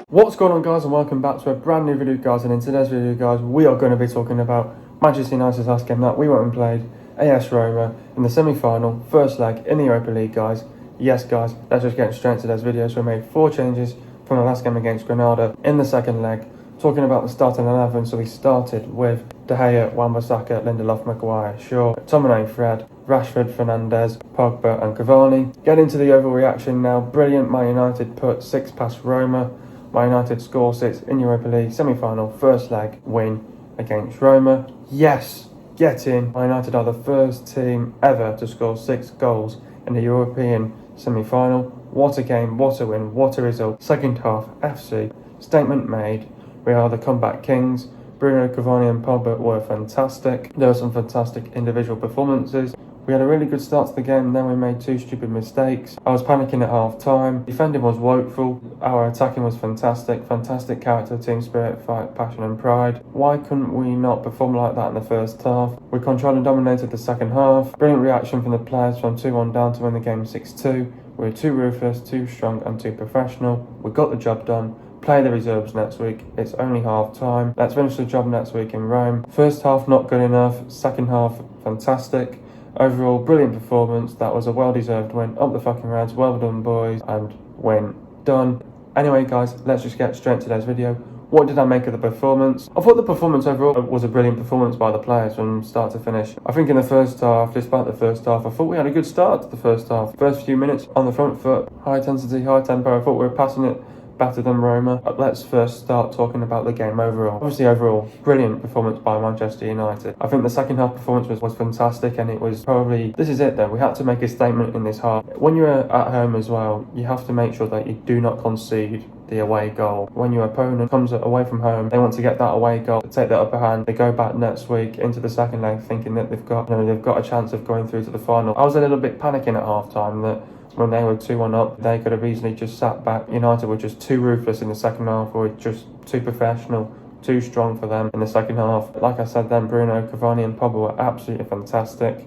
What's going on, guys, and welcome back to a brand new video, guys. And in today's video, guys, we are going to be talking about Manchester United's last game that we went and played, AS Roma, in the semi-final, first leg in the Europa League, guys. Yes, guys, let's just get straight to this video. So we made 4 changes from the last game against Granada in the second leg. Talking about the starting 11, so we started with De Gea, Wan-Bissaka, Lindelof, Maguire, Shaw, McTominay, Fred, Rashford, Fernandes, Pogba and Cavani. Get into the overreaction now. Brilliant. Man United put 6 past Roma. Man United score 6 in Europa League semi-final, first leg win against Roma. Yes, get in. Man United are the first team ever to score 6 goals in the European semi-final. What a game, what a win, what a result. Second half, FC, statement made. We are the comeback kings. Bruno, Cavani and Pogba were fantastic. There were some fantastic individual performances. We had a really good start to the game, then we made 2 stupid mistakes. I was panicking at half time. Defending was woeful. Our attacking was fantastic. Fantastic character, team spirit, fight, passion and pride. Why couldn't we not perform like that in the first half? We controlled and dominated the second half. Brilliant reaction from the players from 2-1 down to win the game 6-2. We were too ruthless, too strong and too professional. We got the job done. Play the reserves next week. It's only half time. Let's finish the job next week in Rome. First half not good enough. Second half fantastic. Overall, brilliant performance. That was a well-deserved win. Up the fucking Reds. Well done, boys. And win. Done. Anyway, guys, let's just get straight to today's video. What did I make of the performance? I thought the performance overall was a brilliant performance by the players from start to finish. I think in the first half, despite the first half, I thought we had a good start to the first half. First few minutes on the front foot, high intensity, high tempo. I thought we were passing it better than Roma. Let's first start talking about the game overall. Obviously, overall, brilliant performance by Manchester United. I think the second half performance was fantastic, and it was probably, this is it though, we had to make a statement in this half. When you're at home as well, you have to make sure that you do not concede the away goal. When your opponent comes away from home, they want to get that away goal, to take the upper hand. They go back next week into the second leg thinking that they've got a chance of going through to the final. I was a little bit panicking at half time that when they were 2-1 up, they could have easily just sat back. United were just too ruthless in the second half, or just too professional, too strong for them in the second half. Like I said then, Bruno, Cavani and Pogba were absolutely fantastic.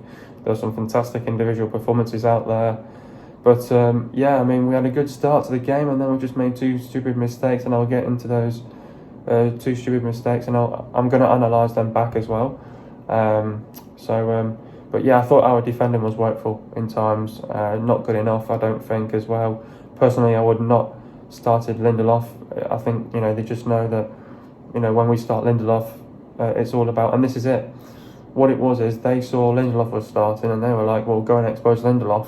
There were some fantastic individual performances out there. But yeah, I mean, we had a good start to the game, and then we just made 2 stupid mistakes, and I'll get into those 2 stupid mistakes, and I'm going to analyse them back as well. But yeah, I thought our defending was woeful in times. Not good enough, I don't think, as well. Personally, I would not started Lindelof. I think, they just know that, when we start Lindelof, it's all about, and this is it. What it was is they saw Lindelof was starting, and they were like, well, go and expose Lindelof.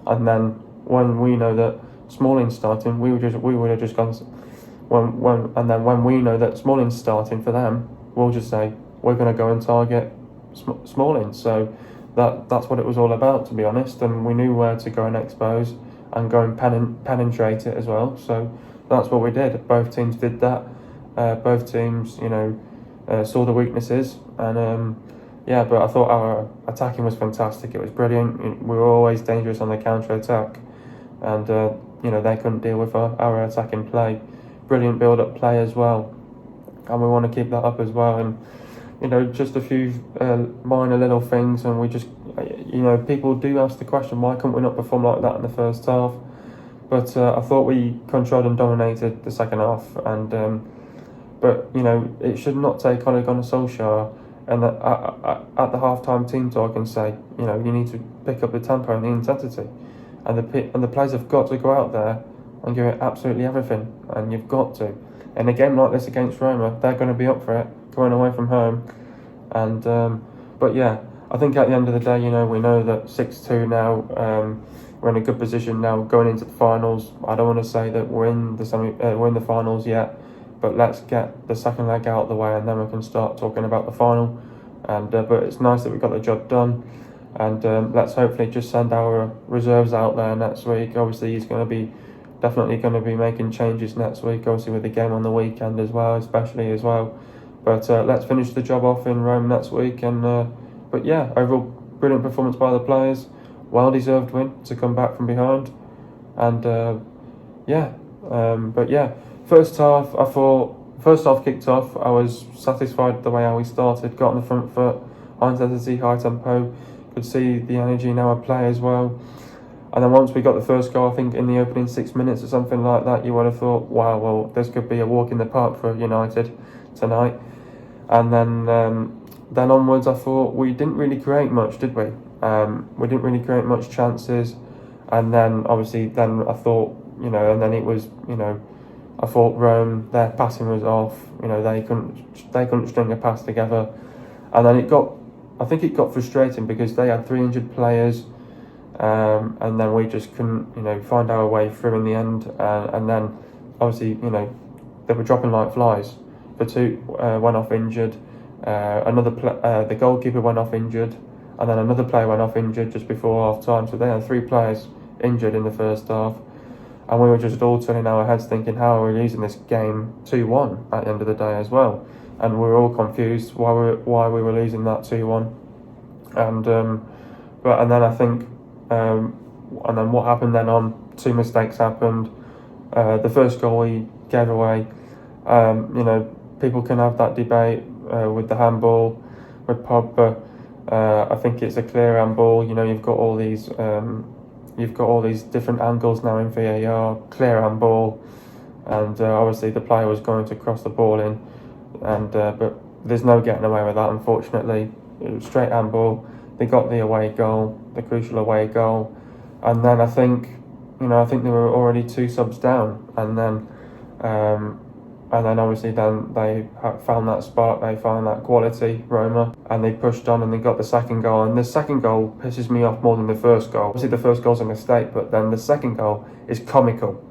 And then when we know that Smalling's starting, we would have just gone. When we know that Smalling's starting for them, we'll just say we're going to go and target Smalling. So that's what it was all about, to be honest. And we knew where to go and expose and go and penetrate it as well. So that's what we did. Both teams did that. Both teams, saw the weaknesses, and yeah, but I thought our attacking was fantastic. It was brilliant. We were always dangerous on the counter-attack, and they couldn't deal with our attacking play. Brilliant build-up play as well, and we want to keep that up as well. And just a few minor little things, and we just, people do ask the question, why couldn't we not perform like that in the first half? But I thought we controlled and dominated the second half, and but it should not take Ole Gunnar Solskjaer and at the half-time team talk and say, you need to pick up the tempo and the intensity, and the players have got to go out there and give it absolutely everything, and you've got to. In a game like this against Roma, they're going to be up for it, going away from home, and but yeah, I think at the end of the day, we know that 6-2 now. We're in a good position now going into the finals. I don't want to say that we're in the finals yet, but let's get the second leg out of the way, and then we can start talking about the final. And but it's nice that we got the job done, and let's hopefully just send our reserves out there next week. Obviously, he's definitely going to be making changes next week, obviously with the game on the weekend as well, especially as well. But let's finish the job off in Rome next week. And but yeah, overall brilliant performance by the players, well-deserved win to come back from behind. And but yeah, first half kicked off. I was satisfied the way how we started, got on the front foot, high intensity, high tempo, could see the energy in our play as well. And then once we got the first goal, I think in the opening 6 minutes or something like that, you would have thought, wow, well, this could be a walk in the park for United tonight. And then onwards, I thought we didn't really create much, did we? We didn't really create much chances. And then obviously, then I thought, and then it was, I thought Rome, their passing was off. They couldn't string a pass together. And then I think it got frustrating because they had 300 players. And then we just couldn't, find our way through in the end. And then, obviously, they were dropping like flies. The two went off injured. The goalkeeper went off injured, and then another player went off injured just before half time. So they had 3 players injured in the first half, and we were just all turning our heads, thinking, how are we losing this game 2-1 at the end of the day as well? And we were all confused why we were losing that 2-1. And then I think. And then what happened then on, 2 mistakes happened. The first goal we gave away, people can have that debate with the handball, with Pogba. I think it's a clear handball. You've got all these different angles now in VAR, clear handball, and obviously the player was going to cross the ball in, and but there's no getting away with that, unfortunately. It was straight handball. They got the away goal, the crucial away goal, and then I think they were already 2 subs down, and then obviously then they found that spark, they found that quality, Roma, and they pushed on and they got the second goal. And the second goal pisses me off more than the first goal. Obviously the first goal's a mistake, but then the second goal is comical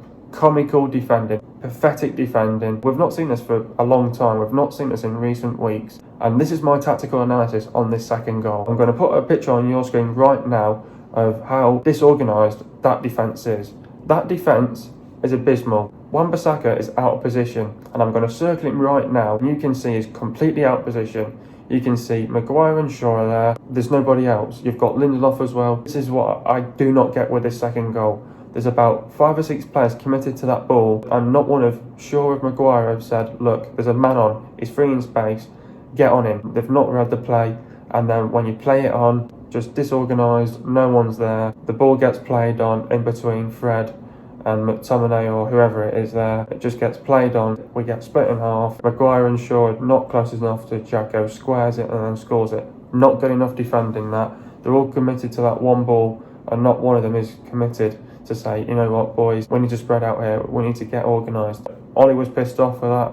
defending, pathetic defending. We've not seen this for a long time. We've not seen this in recent weeks. And this is my tactical analysis on this second goal. I'm going to put a picture on your screen right now of how disorganised that defence is. That defence is abysmal. Wan-Bissaka is out of position, and I'm going to circle him right now. You can see he's completely out of position. You can see Maguire and Shaw are there. There's nobody else. You've got Lindelof as well. This is what I do not get with this second goal. There's about 5 or 6 players committed to that ball, and not one of Shaw or Maguire have said, look, there's a man on, he's free in space, get on him. They've not read the play, and then when you play it on, just disorganised, no one's there. The ball gets played on in between Fred and McTominay or whoever it is there. It just gets played on. We get split in half. Maguire and Shaw not close enough to Jacko, squares it and then scores it. Not good enough defending that. They're all committed to that one ball, and not one of them is committed to say, you know what, boys, we need to spread out here. We need to get organised. Ollie was pissed off with that,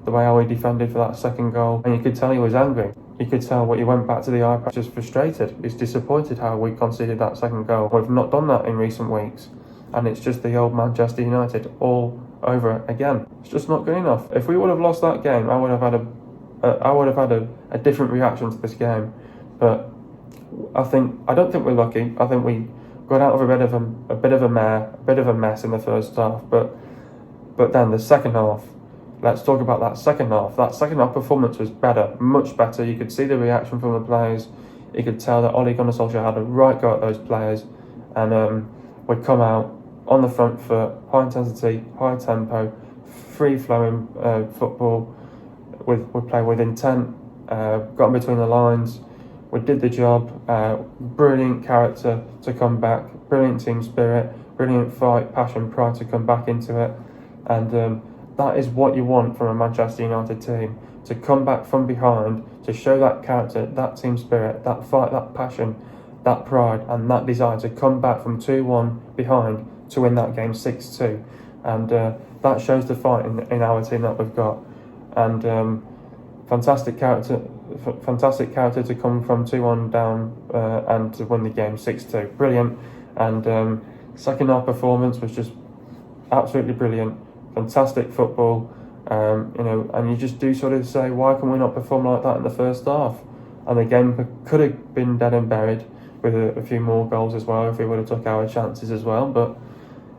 the way how he defended for that second goal, and you could tell he was angry. You could tell when he went back to the iPad, just frustrated. He's disappointed how we conceded that second goal. We've not done that in recent weeks, and it's just the old Manchester United all over again. It's just not good enough. If we would have lost that game, I would have had a different reaction to this game. But I don't think we're lucky. I think we got out of a bit of a mess in the first half. But then the second half. Let's talk about that second half. That second half performance was better, much better. You could see the reaction from the players. You could tell that Ole Gunnar Solskjaer had a right go at those players, and we'd come out on the front foot, high intensity, high tempo, free flowing football. We play with intent, got in between the lines. We did the job. Brilliant character to come back, brilliant team spirit, brilliant fight, passion, pride to come back into it, and that is what you want from a Manchester United team, to come back from behind, to show that character, that team spirit, that fight, that passion, that pride and that desire to come back from 2-1 behind to win that game 6-2. And that shows the fight in our team that we've got. And fantastic character to come from 2-1 down and to win the game 6-2. Brilliant. And second half performance was just absolutely brilliant. Fantastic football, and you just do sort of say, why can we not perform like that in the first half? And the game could have been dead and buried with a few more goals as well if we would have took our chances as well, but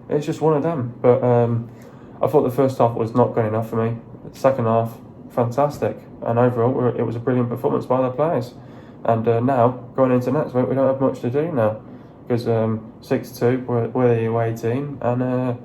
it's just one of them. But I thought the first half was not good enough for me. The second half, fantastic, and overall it was a brilliant performance by the players. And now, going into next week, we don't have much to do now, because 6-2, we're the away team, and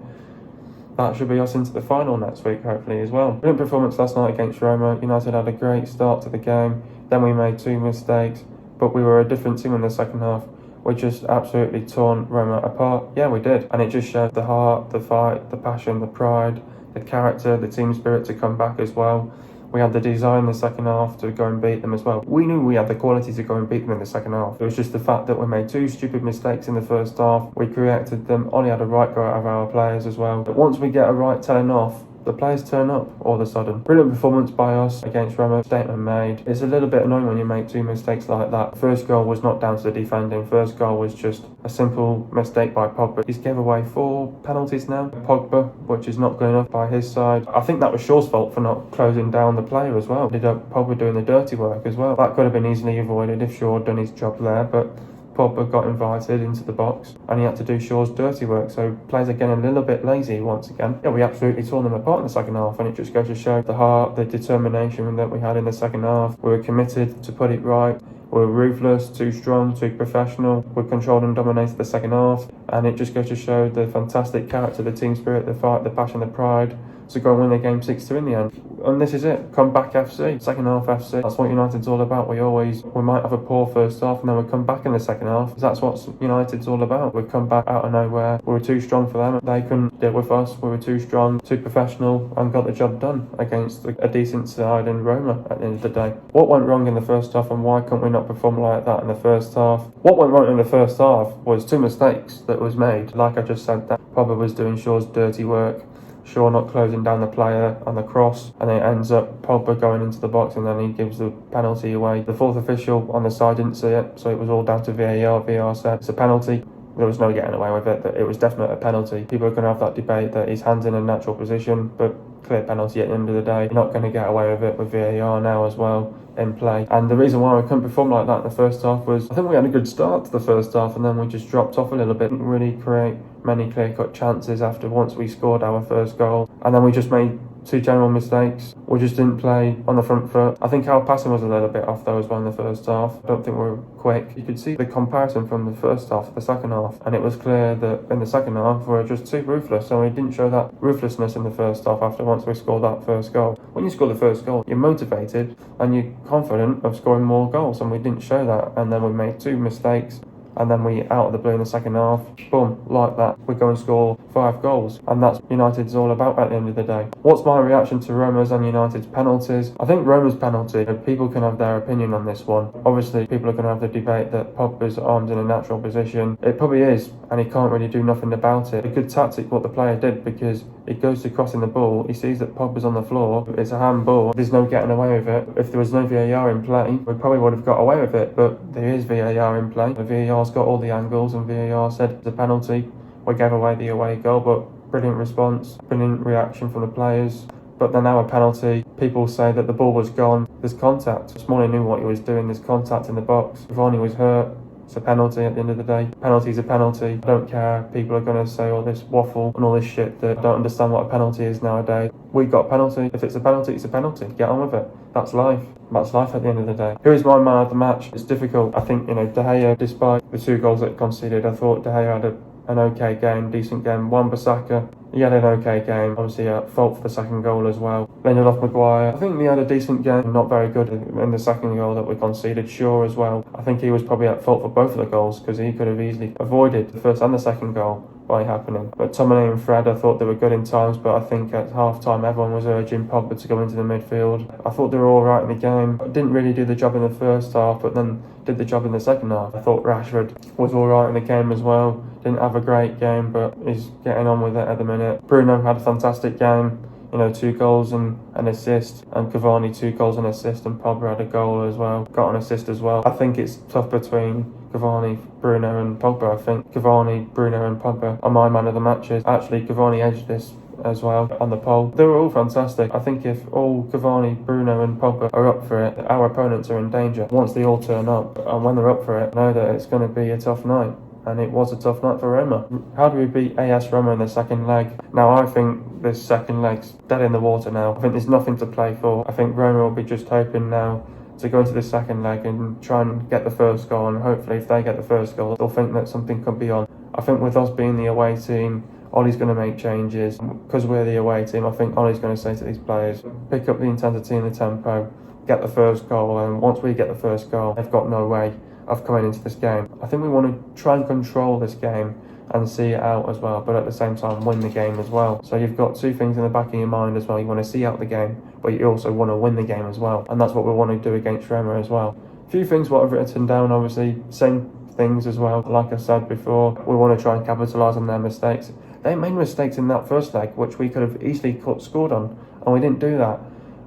that should be us into the final next week, hopefully, as well. Brilliant performance last night against Roma. United had a great start to the game. Then we made 2 mistakes, but we were a different team in the second half. we just absolutely torn Roma apart. Yeah, we did. And it just showed the heart, the fight, the passion, the pride, the character, the team spirit to come back as well. We had the desire in the second half to go and beat them as well. We knew we had the quality to go and beat them in the second half. It was just the fact that we made two stupid mistakes in the first half. We corrected them. Ollie had a right go out of our players as well. But once we get a right telling off, the players turn up all of a sudden. Brilliant performance by us against Roma. Statement made. It's a little bit annoying when you make two mistakes like that. First goal was not down to the defending. First goal was just a simple mistake by Pogba. He's gave away 4 penalties now. Pogba, which is not good enough by his side. I think that was Shaw's fault for not closing down the player as well. Ended up Pogba doing the dirty work as well. That could have been easily avoided if Shaw had done his job there, but Pogba got invited into the box and he had to do Shaw's dirty work, so players are getting a little bit lazy once again. Yeah, we absolutely tore them apart in the second half, and it just goes to show the heart, the determination that we had in the second half. We were committed to put it right. We were ruthless, too strong, too professional. We controlled and dominated the second half, and it just goes to show the fantastic character, the team spirit, the fight, the passion, the pride to go and win the game 6-2 in the end. And this is it. Comeback FC, second half FC. That's what United's all about. We might have a poor first half and then we come back in the second half. That's what United's all about. We come back out of nowhere. We were too strong for them. They couldn't deal with us. We were too strong, too professional, and got the job done against a decent side in Roma at the end of the day. What went wrong in the first half, and why couldn't we not perform like that in the first half? What went wrong in the first half was 2 mistakes that was made. Like I just said, that Pogba was doing Shaw's dirty work. Shaw not closing down the player on the cross, and it ends up Pogba going into the box, and then he gives the penalty away. The fourth official on the side didn't see it, so it was all down to VAR. VAR said it's a penalty. There was no getting away with it, that it was definitely a penalty. People are going to have that debate that his hand's in a natural position, but clear penalty at the end of the day. You're not going to get away with it with VAR now as well in play. And the reason why we couldn't perform like that in the first half was, I think we had a good start to the first half, and then we just dropped off a little bit. Didn't really create many clear-cut chances once we scored our first goal, and then we just made 2 general mistakes. We just didn't play on the front foot. I think our passing was a little bit off though as well in the first half. I don't think we were quick. You could see the comparison from the first half to the second half, and it was clear that in the second half we were just too ruthless, and we didn't show that ruthlessness in the first half once we scored that first goal. When you score the first goal, you're motivated and you're confident of scoring more goals, and we didn't show that, and then we made 2 mistakes. And then we, out of the blue in the second half, boom, like that, we go and score 5 goals. And that's United's all about at the end of the day. What's my reaction to Roma's and United's penalties? I think Roma's penalty, people can have their opinion on this one. Obviously, people are going to have the debate that Pogba's arm's in a natural position. It probably is, and he can't really do nothing about it. A good tactic what the player did, because he goes to crossing the ball, he sees that Pogba's on the floor, it's a handball, there's no getting away with it. If there was no VAR in play, we probably would have got away with it, but there is VAR in play. The VAR's got all the angles, and VAR said it's a penalty. We gave away the away goal, but brilliant response, brilliant reaction from the players. But then our penalty, people say that the ball was gone. There's contact. Smalling knew what he was doing. There's contact in the box. Cavani was hurt. It's a penalty at the end of the day. Penalty's a penalty. I don't care. People are going to say all this waffle and all this shit that don't understand what a penalty is nowadays. We got a penalty. If it's a penalty, it's a penalty. Get on with it. That's life. That's life at the end of the day. Who is my man of the match? It's difficult. I think, De Gea, despite the 2 goals that he conceded, I thought De Gea had an okay game, decent game. Wan-Bissaka, he had an okay game. Obviously at fault for the second goal as well. Lindelof, Maguire, I think he had a decent game. Not very good in the second goal that we conceded. Shaw as well. I think he was probably at fault for both of the goals, because he could have easily avoided the first and the second goal by happening. But Tomine and Fred, I thought they were good in times, but I think at half-time everyone was urging Pogba to go into the midfield. I thought they were all right in the game. Didn't really do the job in the first half, but then did the job in the second half. I thought Rashford was all right in the game as well. Didn't have a great game, but he's getting on with it at the minute. Bruno had a fantastic game. 2 goals and an assist, and Cavani 2 goals and assist, and Pogba had a goal as well, got an assist as well. I think it's tough between Cavani, Bruno and Pogba. I think Cavani, Bruno and Pogba are my man of the matches. Actually, Cavani edged this as well on the poll. They were all fantastic. I think if all Cavani, Bruno and Pogba are up for it, our opponents are in danger once they all turn up. And when they're up for it, know that it's going to be a tough night. And it was a tough night for Roma. How do we beat AS Roma in the second leg? Now, I think this second leg's dead in the water now. I think there's nothing to play for. I think Roma will be just hoping now to go into the second leg and try and get the first goal. And hopefully, if they get the first goal, they'll think that something could be on. I think with us being the away team, Ollie's going to make changes. Because we're the away team, I think Ollie's going to say to these players, pick up the intensity and the tempo, get the first goal. And once we get the first goal, they've got no way of coming into this game. I think we want to try and control this game and see it out as well, but at the same time win the game as well. So you've got two things in the back of your mind as well. You want to see out the game, but you also want to win the game as well, and that's what we want to do against Roma as well. A few things what I've written down, obviously, same things as well. Like I said before, we want to try and capitalise on their mistakes. They made mistakes in that first leg, which we could have easily scored on, and we didn't do that.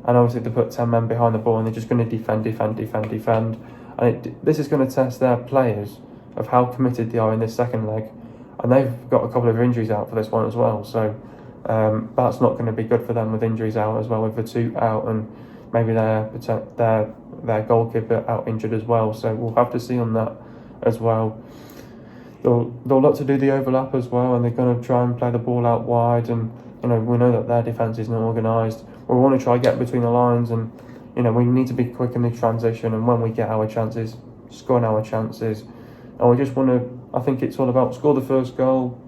And obviously they put 10 men behind the ball and they're just going to defend. And this is going to test their players of how committed they are in this second leg. And they've got a couple of injuries out for this one as well. So that's not going to be good for them with injuries out as well, with the two out and maybe their goalkeeper out injured as well. So we'll have to see on that as well. They'll look to do the overlap as well, and they're going to try and play the ball out wide. And we know that their defence isn't organised. We want to try and get between the lines, and we need to be quick in the transition. And when we get our chances, scoring our chances, and we just want to. I think it's all about score the first goal.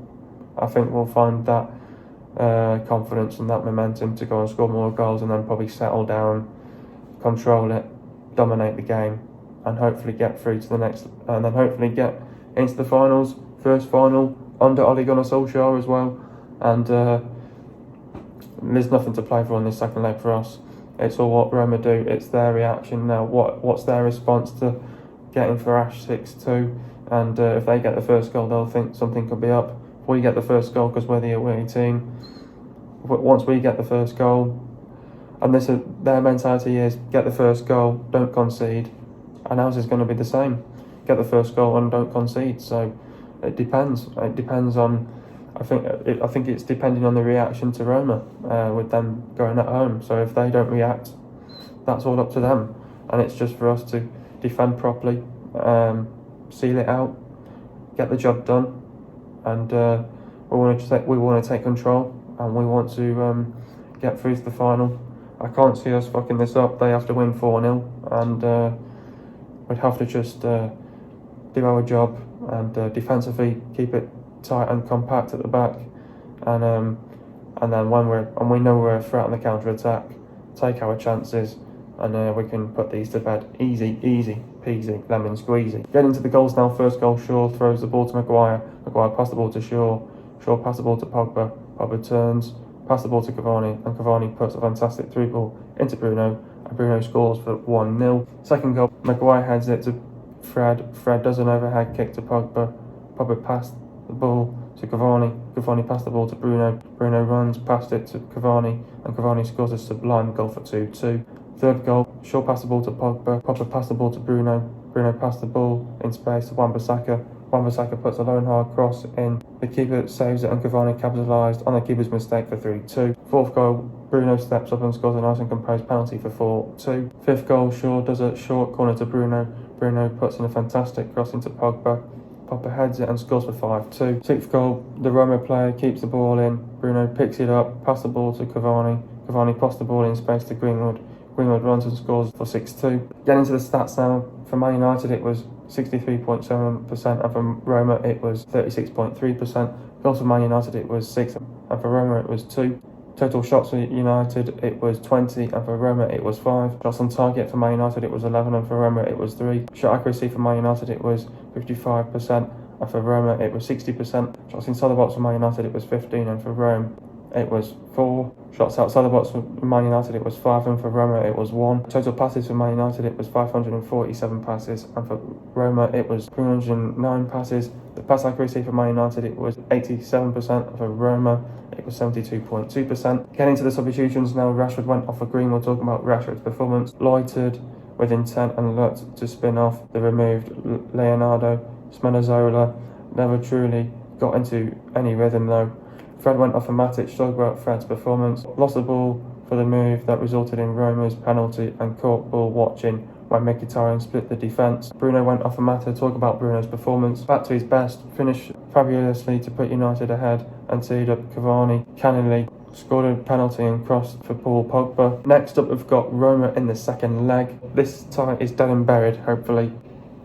I think we'll find that confidence and that momentum to go and score more goals, and then probably settle down, control it, dominate the game, and hopefully get through to the next, and then hopefully get into the finals, first final under Ole Gunnar Solskjaer as well. And there's nothing to play for in this second leg for us. It's all what Roma do. It's their reaction now. What's their response to getting thrashed 6-2? And if they get the first goal, they'll think something could be up. If we get the first goal, because we're the away team, once we get the first goal, and their mentality is get the first goal, don't concede, and ours is going to be the same. Get the first goal and don't concede. So it depends. It depends on. I think it's depending on the reaction to Roma with them going at home. So if they don't react, that's all up to them, and it's just for us to defend properly, seal it out, get the job done, and we want to take control, and we want to get through to the final. I can't see us fucking this up. They have to win 4-0, and we'd have to just do our job and defensively keep it tight and compact at the back, and then when we know we're a threat on the counter attack, take our chances, and we can put these to bed. Easy peasy, lemon squeezy. Getting to the goals now. First goal, Shaw throws the ball to Maguire. Maguire pass the ball to Shaw pass the ball to Pogba. Pogba turns, pass the ball to Cavani, and Cavani puts a fantastic through ball into Bruno, and Bruno scores for 1-0. Second goal, Maguire heads it to Fred. Fred does an overhead kick to Pogba. Pogba passed the ball to Cavani. Cavani passed the ball to Bruno. Bruno runs past it to Cavani, and Cavani scores a sublime goal for 2-2. Third goal, Shaw passed the ball to Pogba. Pogba passed the ball to Bruno. Bruno passed the ball in space to Wan-Bissaka. Wan-Bissaka puts a lone hard cross in. The keeper saves it, and Cavani capitalised on the keeper's mistake for 3-2. Fourth goal, Bruno steps up and scores a nice and composed penalty for 4-2. Fifth goal, Shaw does a short corner to Bruno. Bruno puts in a fantastic cross into Pogba. Pogba heads it and scores for 5-2. Sixth goal, the Roma player keeps the ball in. Bruno picks it up, passes the ball to Cavani. Cavani passes the ball in space to Greenwood. Greenwood runs and scores for 6-2. Getting into the stats now, for Man United it was 63.7%, and for Roma it was 36.3%. Goals for Man United it was 6, and for Roma it was 2. Total shots for United it was 20, and for Roma it was 5. Shots on target for Man United it was 11, and for Roma it was 3. Shot accuracy for Man United it was 55%, and for Roma it was 60%. Shots inside the box for Man United it was 15, and for Roma it was 4. Shots outside the box for Man United it was 5, and for Roma it was 1. Total passes for Man United it was 547 passes, and for Roma it was 309 passes. The pass accuracy for Man United it was 87%, and for Roma it was 72.2%. Getting to the substitutions now, Rashford went off for Greenwood. Talking about Rashford's performance, loitered with intent and looked to spin off the removed Leonardo. Spinazzola never truly got into any rhythm though. Fred went off for Matic. Talk about Fred's performance. Lost the ball for the move that resulted in Roma's penalty, and caught ball watching when Mkhitaryan split the defence. Bruno went off for Mata. Talk about Bruno's performance. Back to his best. Finished fabulously to put United ahead and teed up Cavani. Cannily scored a penalty and crossed for Paul Pogba. Next up we've got Roma in the second leg. This tie is dead and buried, hopefully,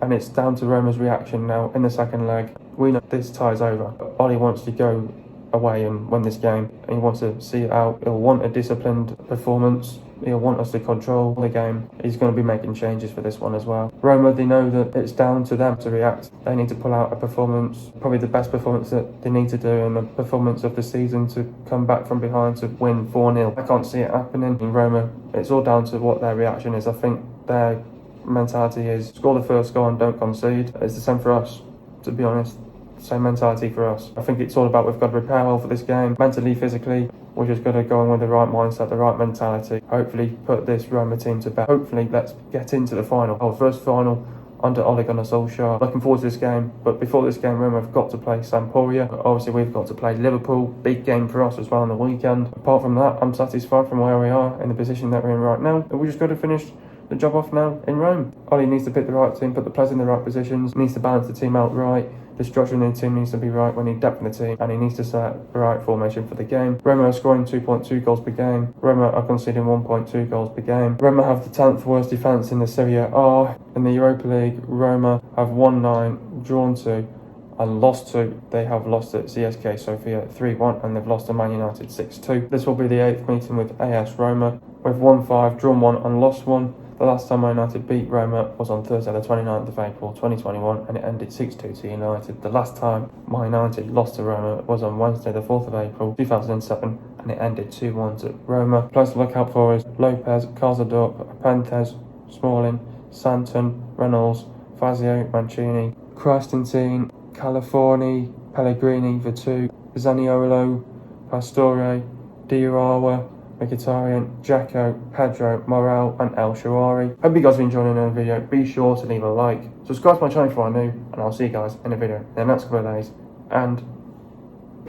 and it's down to Roma's reaction now in the second leg. We know this tie's over. Oli wants to go away and win this game. He wants to see it out. He'll want a disciplined performance. He'll want us to control the game. He's going to be making changes for this one as well. Roma, they know that it's down to them to react. They need to pull out a performance, probably the best performance that they need to do, and the performance of the season to come back from behind to win 4-0. I can't see it happening in Roma. It's all down to what their reaction is. I think their mentality is score the first goal and don't concede. It's the same for us, to be honest. Same mentality for us. I think it's all about we've got to prepare well for this game, mentally, physically. We're just got to go in with the right mindset, the right mentality. Hopefully put this Roma team to bed. Hopefully let's get into the final. Our first final under Ole Gunnar Solskjaer. Looking forward to this game. But before this game, Roma have got to play Sampdoria. Obviously we've got to play Liverpool. Big game for us as well on the weekend. Apart from that, I'm satisfied from where we are in the position that we're in right now. We just got to finish the job off now in Rome. Ole needs to pick the right team, put the players in the right positions, needs to balance the team out right. The structure in the team needs to be right. We need depth in the team, and he needs to set the right formation for the game. Roma are scoring 2.2 goals per game. Roma are conceding 1.2 goals per game. Roma have the 10th worst defence in the Serie A. In the Europa League, Roma have won 9, drawn 2, and lost 2. They have lost at CSK Sofia 3-1, and they've lost to Man Utd 6-2. This will be the 8th meeting with AS Roma. We've won 5, drawn 1, and lost 1. The last time Man Utd beat Roma was on Thursday the 29th of April 2021 and it ended 6-2 to United. The last time Man Utd lost to Roma was on Wednesday the 4th of April 2007 and it ended 2-1 to Roma. Players to look out for is Lopez, Cazador, Apentes, Smalling, Santon, Reynolds, Fazio, Mancini, Constantine, Californi, Pellegrini, Vitu, Zaniolo, Pastore, Diarra, Mkhitaryan, Jacko, Pedro, Morel and El Shaarawy. Hope you guys are enjoying the video. Be sure to leave a like, subscribe to my channel if you are new, and I'll see you guys in a video in the next couple of days, and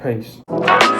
peace.